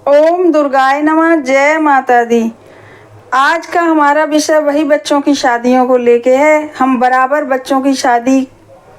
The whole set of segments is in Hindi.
ओम दुर्गाय नमः। जय माता दी। आज का हमारा विषय वही बच्चों की शादियों को लेके है। हम बराबर बच्चों की शादी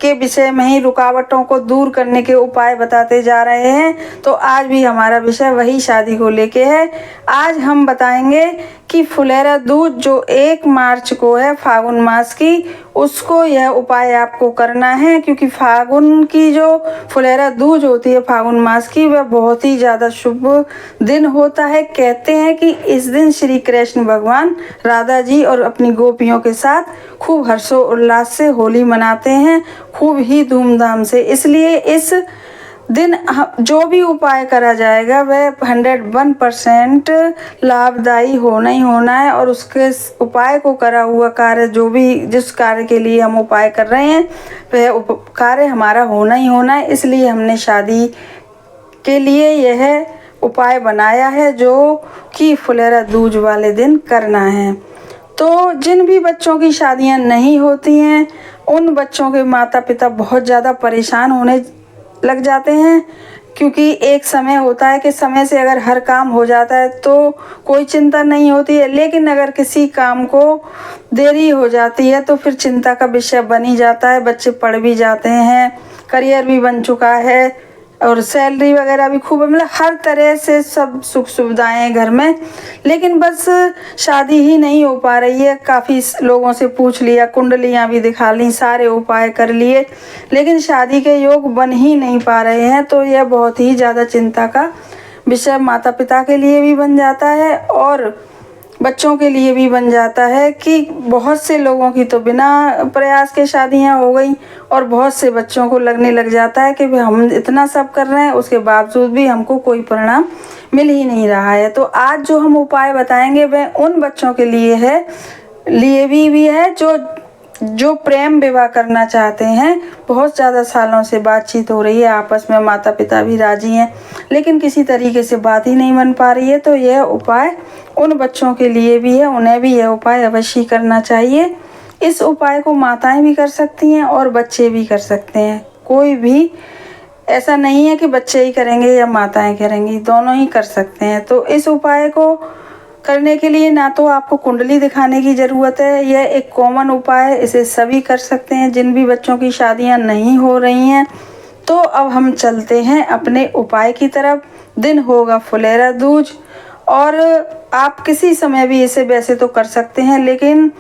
के विषय में ही रुकावटों को दूर करने के उपाय बताते जा रहे हैं। तो आज भी हमारा विषय वही शादी को लेके है। आज हम बताएंगे कि फुलेरा दूज जो 1 मार्च को है फागुन मास की, उसको यह उपाय आपको करना है, क्योंकि फागुन की जो फुलेरा दूज होती है फागुन मास की, वह बहुत ही ज़्यादा शुभ दिन होता है। कहते हैं कि इस दिन श्री कृष्ण भगवान राधा जी और अपनी गोपियों के साथ खूब हर्षोल्लास से होली मनाते हैं, खूब ही धूमधाम से। इसलिए इस दिन जो भी उपाय करा जाएगा वह 101% लाभदायी होना ही होना है, और उसके उपाय को करा हुआ कार्य जिस कार्य के लिए हम उपाय कर रहे हैं वह कार्य हमारा होना ही होना है। इसलिए हमने शादी के लिए यह उपाय बनाया है, जो कि फुलेरा दूज वाले दिन करना है। तो जिन भी बच्चों की शादियां नहीं होती हैं उन बच्चों के माता पिता बहुत ज़्यादा परेशान होने लग जाते हैं, क्योंकि एक समय होता है कि समय से अगर हर काम हो जाता है तो कोई चिंता नहीं होती है, लेकिन अगर किसी काम को देरी हो जाती है तो फिर चिंता का विषय बन ही जाता है। बच्चे पढ़ भी जाते हैं, करियर भी बन चुका है और सैलरी वगैरह भी खूब, मतलब हर तरह से सब सुख सुविधाएं हैं घर में, लेकिन बस शादी ही नहीं हो पा रही है। काफ़ी लोगों से पूछ लिया, कुंडलियां भी दिखा ली, सारे उपाय कर लिए, लेकिन शादी के योग बन ही नहीं पा रहे हैं। तो यह बहुत ही ज़्यादा चिंता का विषय माता पिता के लिए भी बन जाता है और बच्चों के लिए भी बन जाता है कि बहुत से लोगों की तो बिना प्रयास के शादियां हो गई और बहुत से बच्चों को लगने लग जाता है कि हम इतना सब कर रहे हैं उसके बावजूद भी हमको कोई परिणाम मिल ही नहीं रहा है। तो आज जो हम उपाय बताएंगे वह उन बच्चों के लिए भी है जो प्रेम विवाह करना चाहते हैं। बहुत ज़्यादा सालों से बातचीत हो रही है, आपस में माता पिता भी राजी हैं, लेकिन किसी तरीके से बात ही नहीं बन पा रही है। तो यह उपाय उन बच्चों के लिए भी है, उन्हें भी यह उपाय अवश्य करना चाहिए। इस उपाय को माताएं भी कर सकती हैं और बच्चे भी कर सकते हैं। कोई भी ऐसा नहीं है कि बच्चे ही करेंगे या माताएं करेंगी, दोनों ही कर सकते हैं। तो इस उपाय को करने के लिए ना तो आपको कुंडली दिखाने की ज़रूरत है, यह एक कॉमन उपाय है, इसे सभी कर सकते हैं जिन भी बच्चों की शादियां नहीं हो रही हैं। तो अब हम चलते हैं अपने उपाय की तरफ। दिन होगा फुलेरा दूज और आप किसी समय भी इसे वैसे तो कर सकते हैं, लेकिन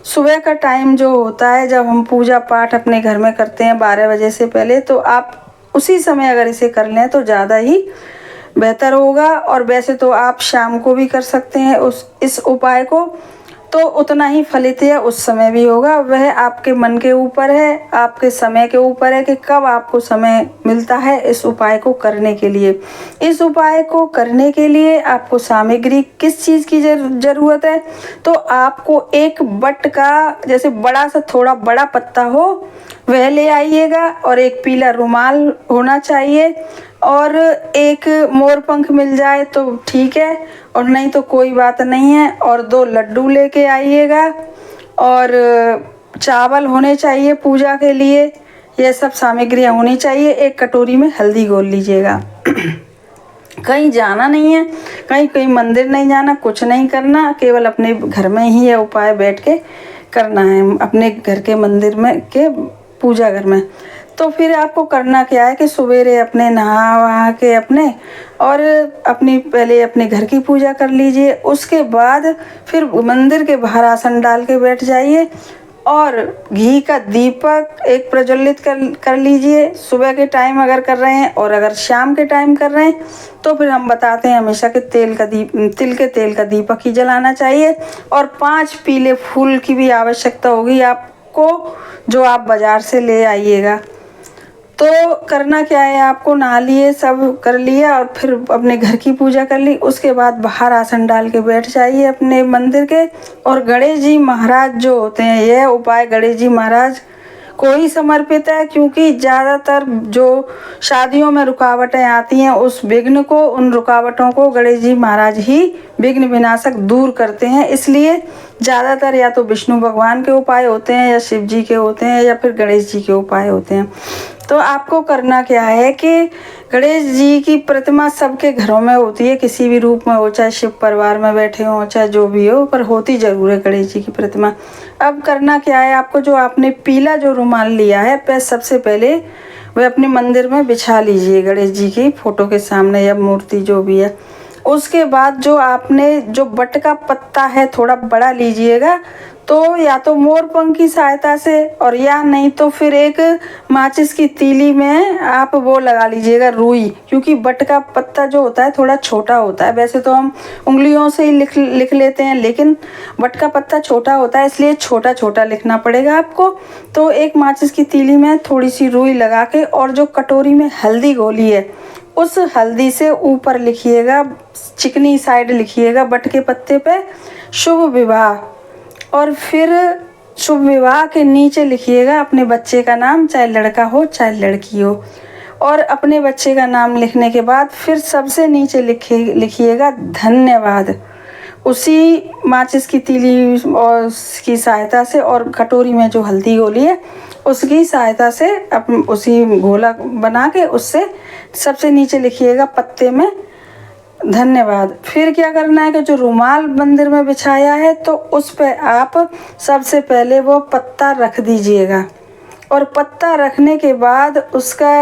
सुबह का टाइम जो होता है जब हम पूजा पाठ अपने घर में करते हैं 12 बजे से पहले, तो आप उसी समय अगर इसे कर लें तो ज़्यादा ही बेहतर होगा। और वैसे तो आप शाम को भी कर सकते हैं इस उपाय को, तो उतना ही फलित है उस समय भी होगा। वह आपके मन के ऊपर है, आपके समय के ऊपर है कि कब आपको समय मिलता है इस उपाय को करने के लिए। इस उपाय को करने के लिए आपको सामग्री किस चीज़ की ज़रूरत है, तो आपको एक बट का जैसे बड़ा सा थोड़ा बड़ा पत्ता हो वह ले आइएगा, और एक पीला रुमाल होना चाहिए, और एक मोर पंख मिल जाए तो ठीक है, और नहीं तो कोई बात नहीं है। और 2 लड्डू लेके आइएगा, और चावल होने चाहिए पूजा के लिए। यह सब सामग्रियाँ होनी चाहिए। एक कटोरी में हल्दी घोल लीजिएगा। कहीं जाना नहीं है, कहीं मंदिर नहीं जाना, कुछ नहीं करना, केवल अपने घर में ही यह उपाय बैठ के करना है, अपने घर के मंदिर में के पूजा घर में। तो फिर आपको करना क्या है कि सवेरे अपने नहा वहा के पहले अपने घर की पूजा कर लीजिए। उसके बाद फिर मंदिर के बाहर आसन डाल के बैठ जाइए और घी का दीपक एक प्रज्वलित कर लीजिए। सुबह के टाइम अगर कर रहे हैं और अगर शाम के टाइम कर रहे हैं तो फिर हम बताते हैं हमेशा कि तिल के तेल का दीपक ही जलाना चाहिए। और 5 पीले फूल की भी आवश्यकता होगी आपको, जो आप बाज़ार से ले आइएगा। तो करना क्या है, आपको नहा लिए, सब कर लिया और फिर अपने घर की पूजा कर ली। उसके बाद बाहर आसन डाल के बैठ जाइए अपने मंदिर के। और गणेश जी महाराज जो होते हैं, यह उपाय गणेश जी महाराज को ही समर्पित है, क्योंकि ज़्यादातर जो शादियों में रुकावटें आती हैं उन रुकावटों को गणेश जी महाराज ही विघ्न विनाशक दूर करते हैं। इसलिए ज़्यादातर या तो विष्णु भगवान के उपाय होते हैं, या शिव जी के होते हैं, या फिर गणेश जी के उपाय होते हैं। तो आपको करना क्या है कि गणेश जी की प्रतिमा सबके घरों में होती है, किसी भी रूप में हो, चाहे शिव परिवार में बैठे हो, चाहे जो भी हो, पर होती ज़रूर है गणेश जी की प्रतिमा। अब करना क्या है आपको, जो आपने पीला जो रुमाल लिया है पे सबसे पहले वह अपने मंदिर में बिछा लीजिए गणेश जी की फ़ोटो के सामने या मूर्ति जो भी है। उसके बाद जो आपने जो बट का पत्ता है थोड़ा बड़ा लीजिएगा, तो या तो मोर पंख की सहायता से और या नहीं तो फिर एक माचिस की तीली में आप वो लगा लीजिएगा रुई, क्योंकि बट का पत्ता जो होता है थोड़ा छोटा होता है। वैसे तो हम उंगलियों से ही लिख लेते हैं, लेकिन बट का पत्ता छोटा होता है इसलिए छोटा छोटा लिखना पड़ेगा आपको। तो एक माचिस की तीली में थोड़ी सी रुई लगा के और जो कटोरी में हल्दी घोली है उस हल्दी से ऊपर लिखिएगा, चिकनी साइड लिखिएगा बट के पत्ते पे शुभ विवाह, और फिर शुभ विवाह के नीचे लिखिएगा अपने बच्चे का नाम, चाहे लड़का हो चाहे लड़की हो। और अपने बच्चे का नाम लिखने के बाद फिर सबसे नीचे लिखिएगा धन्यवाद, उसी माचिस की तीली और की सहायता से और कटोरी में जो हल्दी घोली है उसकी सहायता से उसी घोला बना के उससे सबसे नीचे लिखिएगा पत्ते में धन्यवाद। फिर क्या करना है कि जो रुमाल मंदिर में बिछाया है तो उस पे आप सबसे पहले वो पत्ता रख दीजिएगा, और पत्ता रखने के बाद उसका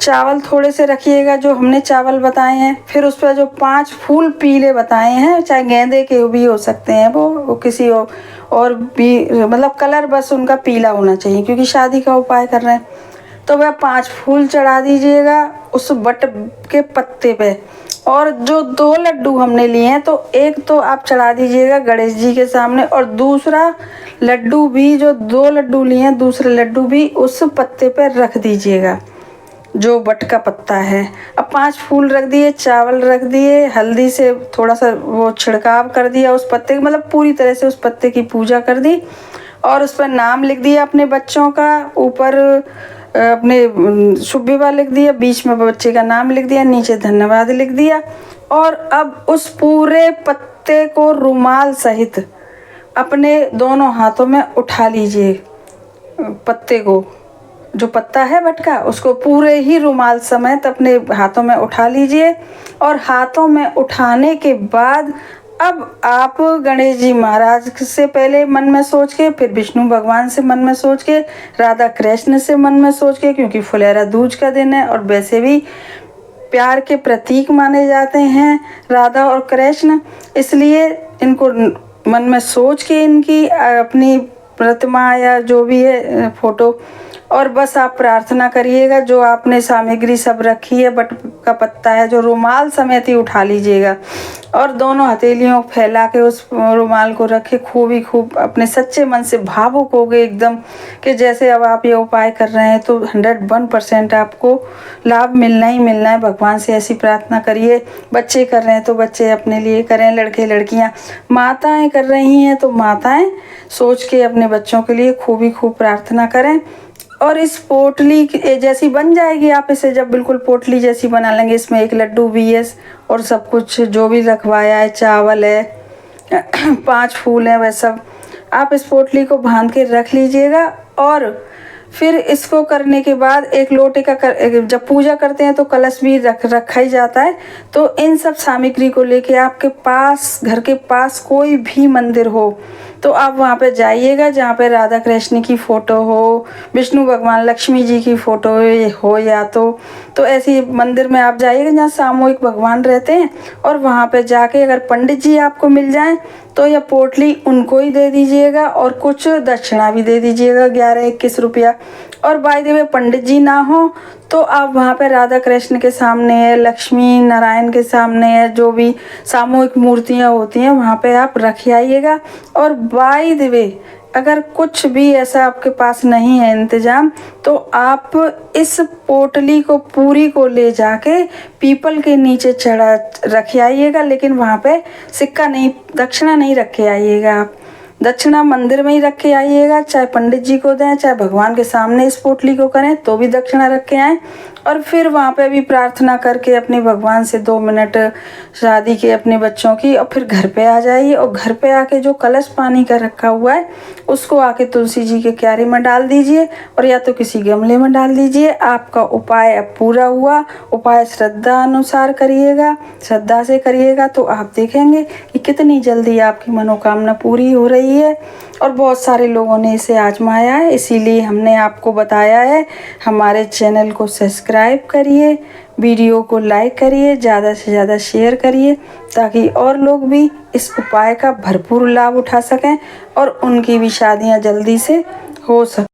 चावल थोड़े से रखिएगा जो हमने चावल बताए हैं। फिर उस पर जो 5 फूल पीले बताए हैं, चाहे गेंदे के भी हो सकते हैं, वो किसी और भी, मतलब कलर बस उनका पीला होना चाहिए क्योंकि शादी का उपाय कर रहे हैं। तो वह 5 फूल चढ़ा दीजिएगा उस बट के पत्ते पे। और जो 2 लड्डू हमने लिए हैं तो एक तो आप चढ़ा दीजिएगा गणेश जी के सामने, और दूसरा लड्डू भी, जो 2 लड्डू लिए हैं दूसरे लड्डू भी उस पत्ते पे रख दीजिएगा जो बट का पत्ता है। अब 5 फूल रख दिए, चावल रख दिए, हल्दी से थोड़ा सा वो छिड़काव कर दिया उस पत्ते, मतलब पूरी तरह से उस पत्ते की पूजा कर दी, और उस पर नाम लिख दिया अपने बच्चों का, ऊपर अपने शुभ विवाह लिख दिया, बीच में बच्चे का नाम लिख दिया, नीचे धन्यवाद लिख दिया। और अब उस पूरे पत्ते को रुमाल सहित अपने दोनों हाथों में उठा लीजिए। पत्ते को, जो पत्ता है बट का, उसको पूरे ही रुमाल समेत अपने हाथों में उठा लीजिए। और हाथों में उठाने के बाद अब आप गणेश जी महाराज से पहले मन में सोच के, फिर विष्णु भगवान से मन में सोच के, राधा कृष्ण से मन में सोच के, क्योंकि फुलेरा दूज का दिन है और वैसे भी प्यार के प्रतीक माने जाते हैं राधा और कृष्ण, इसलिए इनको मन में सोच के इनकी अपनी प्रतिमा या जो भी है फोटो, और बस आप प्रार्थना करिएगा। जो आपने सामग्री सब रखी है, बट का पत्ता है जो रुमाल समेत ही उठा लीजिएगा, और दोनों हथेलियों फैला के उस रुमाल को रखे खूब अपने सच्चे मन से भावुक हो गए एकदम, कि जैसे अब आप ये उपाय कर रहे हैं तो 101% आपको लाभ मिलना ही मिलना है। भगवान से ऐसी प्रार्थना करिए। बच्चे कर रहे हैं तो बच्चे अपने लिए करें, लड़के लड़कियां, माताएं कर रही हैं तो माताएं सोच के अपने बच्चों के लिए खूब प्रार्थना करें। और इस पोटली जैसी बन जाएगी, आप इसे जब बिल्कुल पोटली जैसी बना लेंगे, इसमें एक लड्डू भी है और सब कुछ जो भी रखवाया है, चावल है, 5 फूल है, वह सब आप इस पोटली को बांध के रख लीजिएगा। और फिर इसको करने के बाद एक लोटे का जब पूजा करते हैं तो कलश भी रखा ही जाता है। तो इन सब सामग्री को लेके आपके पास, घर के पास कोई भी मंदिर हो तो आप वहाँ पे जाइएगा जहाँ पे राधा कृष्ण की फ़ोटो हो, विष्णु भगवान, लक्ष्मी जी की फ़ोटो हो, या तो ऐसी मंदिर में आप जाइएगा जहाँ सामूहिक भगवान रहते हैं, और वहाँ पे जाके अगर पंडित जी आपको मिल जाएं तो यह पोटली उनको ही दे दीजिएगा और कुछ दक्षिणा भी दे दीजिएगा, 11-21 रुपया। और बाय द वे पंडित जी ना हो तो आप वहाँ पे राधा कृष्ण के सामने है, लक्ष्मी नारायण के सामने है, जो भी सामूहिक मूर्तियाँ होती हैं वहाँ पे आप रख आइएगा। और बाय द वे अगर कुछ भी ऐसा आपके पास नहीं है इंतज़ाम, तो आप इस पोटली को पूरी को ले जाके पीपल के नीचे चढ़ा रख आइएगा, लेकिन वहाँ पे सिक्का नहीं, दक्षिणा नहीं रख के आइएगा। आप दक्षिणा मंदिर में ही रख के आइएगा, चाहे पंडित जी को दें, चाहे भगवान के सामने इस पोटली को करें तो भी दक्षिणा रख के आएँ। और फिर वहाँ पे भी प्रार्थना करके अपने भगवान से 2 मिनट शादी के अपने बच्चों की, और फिर घर पे आ जाइए। और घर पे आके जो कलश पानी का रखा हुआ है उसको आके तुलसी जी के क्यारी में डाल दीजिए, और या तो किसी गमले में डाल दीजिए। आपका उपाय अब पूरा हुआ। उपाय श्रद्धा अनुसार करिएगा, श्रद्धा से करिएगा तो आप देखेंगे कि कितनी जल्दी आपकी मनोकामना पूरी हो रही है। और बहुत सारे लोगों ने इसे आजमाया है, इसीलिए हमने आपको बताया है। हमारे चैनल को सब्सक्राइब करिए, वीडियो को लाइक करिए, ज़्यादा से ज़्यादा शेयर करिए, ताकि और लोग भी इस उपाय का भरपूर लाभ उठा सकें और उनकी भी शादियां जल्दी से हो सकें।